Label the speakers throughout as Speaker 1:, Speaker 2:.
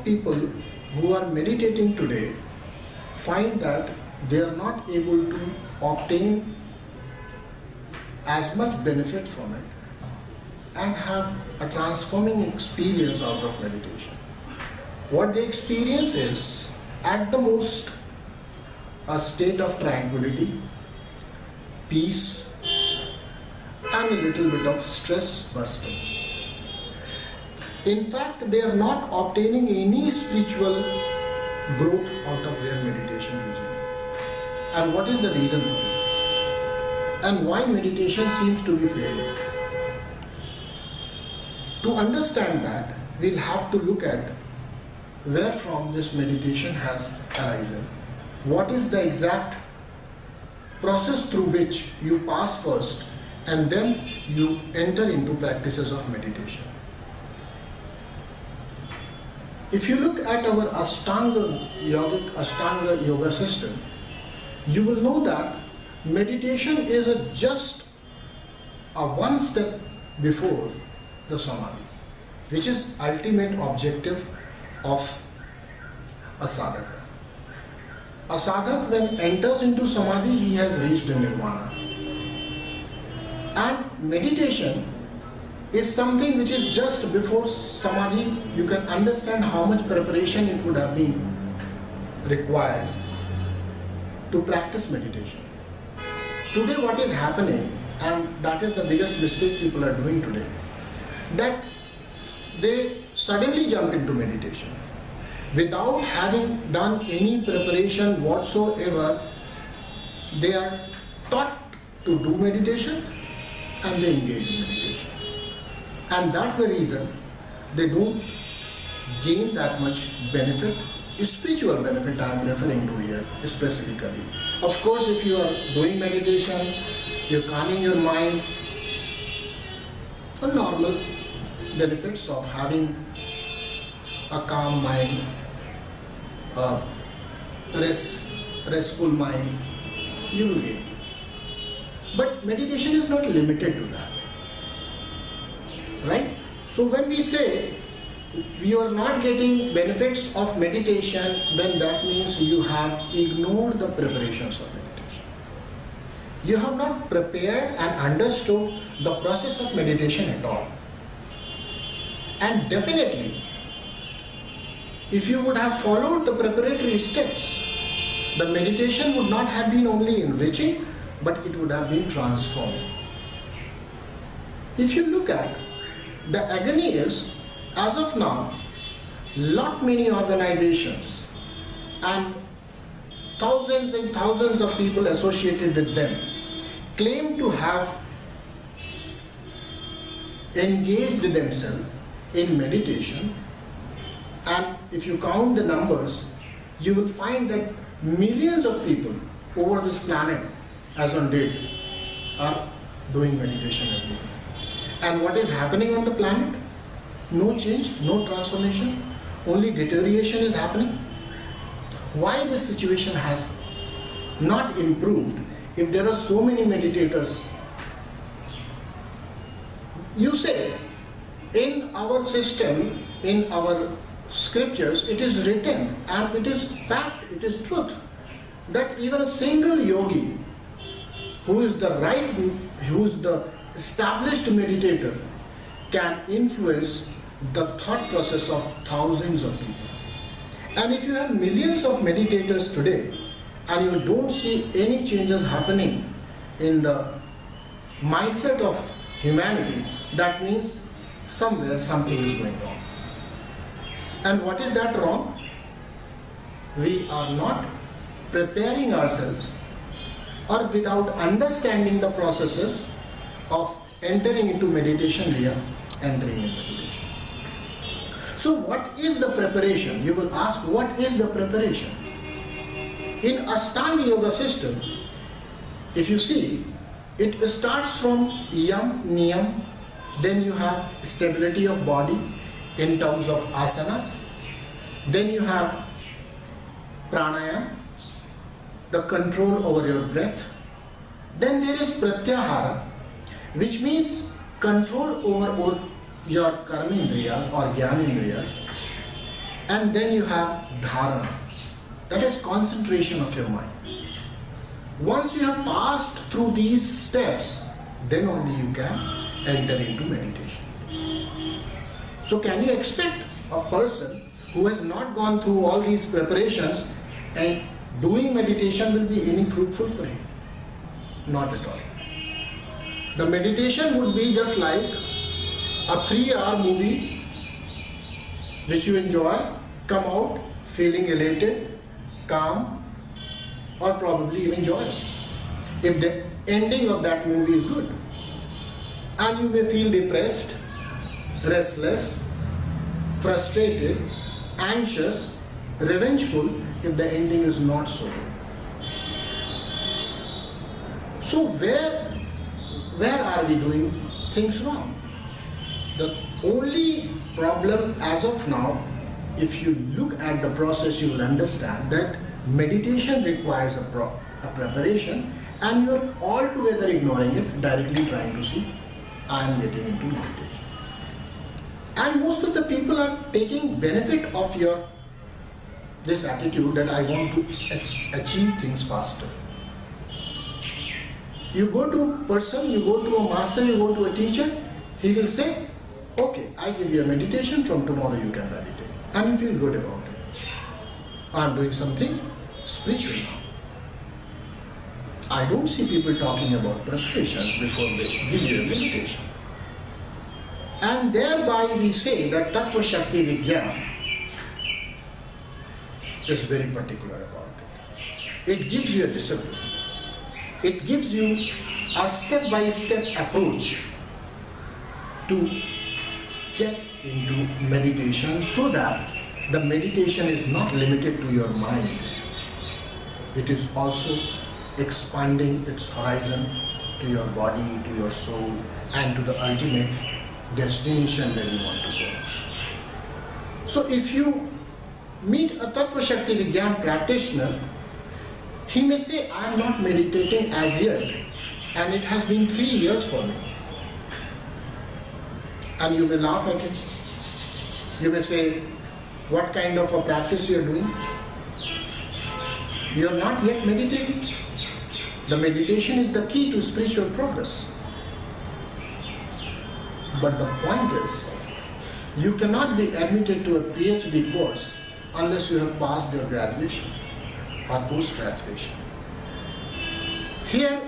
Speaker 1: people who are meditating today find that they are not able to obtain as much benefit from it and have a transforming experience out of meditation. What they experience is, at the most, a state of tranquility, peace, and a little bit of stress busting. In fact, they are not obtaining any spiritual growth out of their meditation regime. And what is the reason for it? And why meditation seems to be failing? To understand that, we'll have to look at where from this meditation has arisen. What is the exact process through which you pass first and then you enter into practices of meditation. If you look at our Ashtanga yoga system, you will know that meditation is just a one step before the samadhi, which is ultimate objective of a sadhaka. A sadhak, when enters into samadhi, he has reached nirvana. And meditation is something which is just before samadhi. You can understand how much preparation it would have been required to practice meditation. Today what is happening, and that is the biggest mistake people are doing today, that they suddenly jump into meditation without having done any preparation whatsoever. They are taught to do meditation and they engage in meditation, and that's the reason they don't gain that much benefit, spiritual benefit I am referring to here specifically. Of course, if you are doing meditation, you're calming your mind, the normal benefits of having a calm mind, a restful mind, you will gain. But meditation is not limited to that, right? So when we say we are not getting benefits of meditation, then that means you have ignored the preparations of meditation. You have not prepared and understood the process of meditation at all. And definitely, if you would have followed the preparatory steps, the meditation would not have been only enriching, but it would have been transforming. If you look at the agony is, as of now, lot many organizations and thousands of people associated with them claim to have engaged themselves in meditation, and if you count the numbers, you will find that millions of people over this planet as on date are doing meditation every day. And what is happening on the planet? No change, no transformation, only deterioration is happening. Why this situation has not improved if there are so many meditators? You say, in our system, in our scriptures, it is written, and it is fact, it is truth, that even a single yogi who is the established meditator can influence the thought process of thousands of people. And if you have millions of meditators today and you don't see any changes happening in the mindset of humanity, that means somewhere something is going wrong. And what is that wrong? We are not preparing ourselves, or without understanding the processes of entering into meditation, we are entering into meditation. So what is the preparation? You will ask, what is the preparation? In Ashtanga yoga system, if you see, it starts from yam, niyam, then you have stability of body in terms of asanas, then you have pranayama, the control over your breath, then there is pratyahara, which means control over your karmendriyas or jnanendriyas, And then you have dharana, that is concentration of your mind. Once you have passed through these steps, then only you can enter into meditation. So can you expect a person who has not gone through all these preparations and doing meditation will be any fruitful for him? Not at all. The meditation would be just like a 3-hour movie which you enjoy, come out feeling elated, calm, or probably even joyous, if the ending of that movie is good. And you may feel depressed, restless, frustrated, anxious, revengeful if the ending is not so good. So where are we doing things wrong? The only problem as of now, if you look at the process, you will understand that meditation requires a preparation, and you are altogether ignoring it, directly trying to see, I am getting into meditation. And most of the people are taking benefit of this attitude that I want to achieve things faster. You go to a person, you go to a master, you go to a teacher, he will say, okay, I give you a meditation, from tomorrow you can meditate. And you feel good about it. I am doing something spiritual now. I don't see people talking about preparations before they give you a meditation. And thereby we say that Tattva Shakti Vigyan is very particular about it. It gives you a discipline. It gives you a step-by-step approach to get into meditation, so that the meditation is not limited to your mind. It is also expanding its horizon to your body, to your soul, and to the ultimate destination where you want to go. So if you meet a Tattva Shakti Vigyan practitioner, he may say, I am not meditating as yet, and it has been 3 years for me. And you may laugh at it. You may say, what kind of a practice you are doing? You are not yet meditating. The meditation is the key to spiritual progress. But the point is, you cannot be admitted to a PhD course unless you have passed your graduation or post-graduation. Here,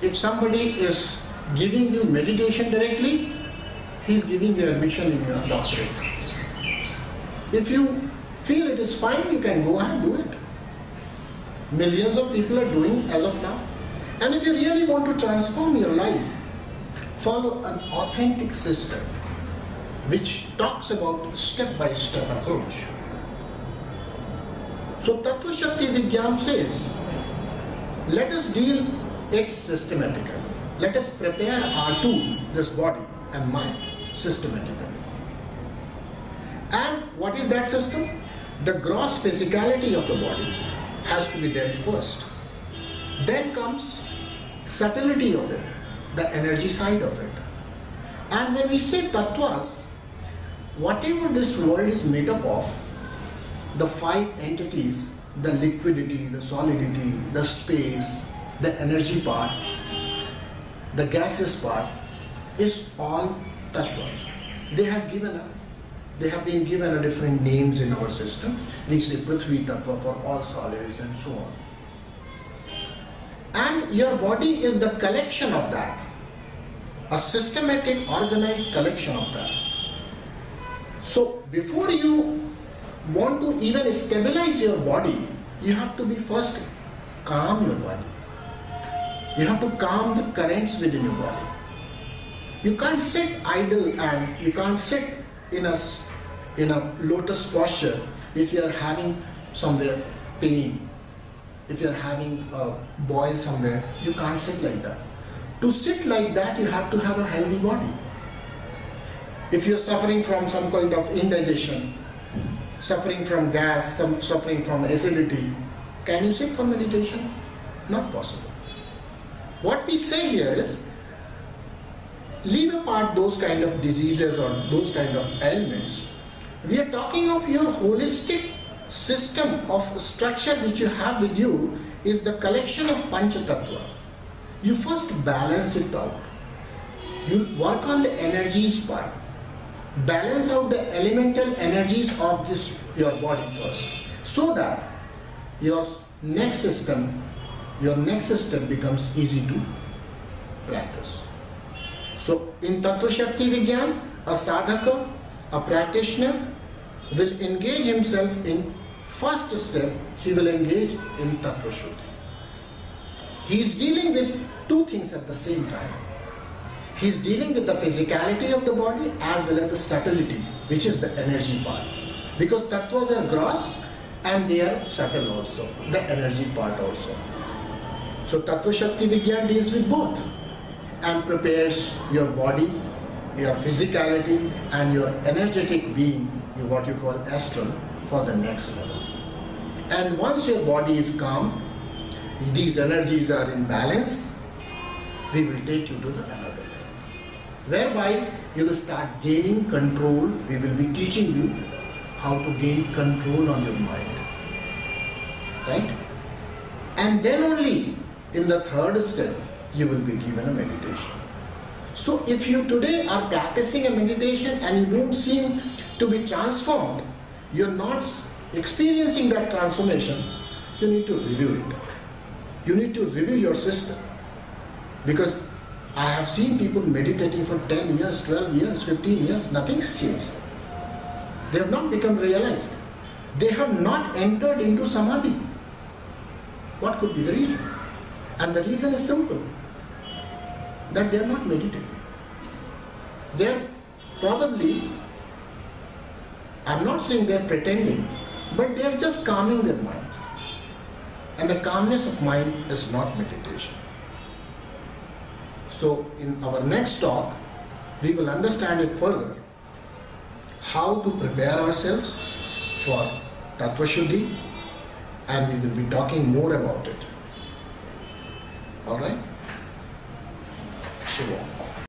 Speaker 1: if somebody is giving you meditation directly, he is giving you admission in your doctorate. If you feel it is fine, you can go and do it. Millions of people are doing as of now. And if you really want to transform your life, follow an authentic system which talks about step-by-step approach. So Tattva Shakti Vigyan says, let us deal it systematically. Let us prepare our tool, this body and mind, systematically. And what is that system? The gross physicality of the body has to be dealt first. Then comes subtlety of it, the energy side of it. And when we say tattvas, whatever this world is made up of, the 5 entities, the liquidity, the solidity, the space, the energy part, the gaseous part, is all tattvas. They have been given a different names in our system. We say Prithvi Tattva for all solids and so on. And your body is the collection of that, a systematic, organized collection of that. So before you want to even stabilize your body, you have to be first calm your body. You have to calm the currents within your body. You can't sit idle and you can't sit in a lotus posture if you are having somewhere pain. If you are having a boil somewhere, you can't sit like that. To sit like that, you have to have a healthy body. If you are suffering from some kind of indigestion, suffering from gas, suffering from acidity, can you sit for meditation? Not possible. What we say here is, leave apart those kind of diseases or those kind of ailments. We are talking of your holistic system of structure which you have with you is the collection of Pancha Tattvas. You first balance it out. You work on the energies part. Balance out the elemental energies of this your body first, so that your next step becomes easy to practice. So in Tattva Shakti Vigyan, a sadhaka, a practitioner will engage himself in first step, he will engage in Tattva Shuddhi. He is dealing with two things at the same time. He is dealing with the physicality of the body as well as the subtlety, which is the energy part. Because tattvas are gross and they are subtle also, the energy part also. So Tattva Shakti Vigyan deals with both and prepares your body, your physicality and your energetic being, what you call astral, for the next level. And once your body is calm, these energies are in balance, we will take you to the another level, whereby you will start gaining control. We will be teaching you how to gain control on your mind, right? And then only in the third step you will be given a meditation. So if you today are practicing a meditation and you don't seem to be transformed, you're not experiencing that transformation, you need to review it. You need to review your system. Because I have seen people meditating for 10 years, 12 years, 15 years, nothing has changed. They have not become realized. They have not entered into samadhi. What could be the reason? And the reason is simple, that they are not meditating. They are probably, I'm not saying they are pretending, but they are just calming their mind. And the calmness of mind is not meditation. So in our next talk, we will understand it further, how to prepare ourselves for Tattva Shuddhi, and we will be talking more about it. Alright? Shiva.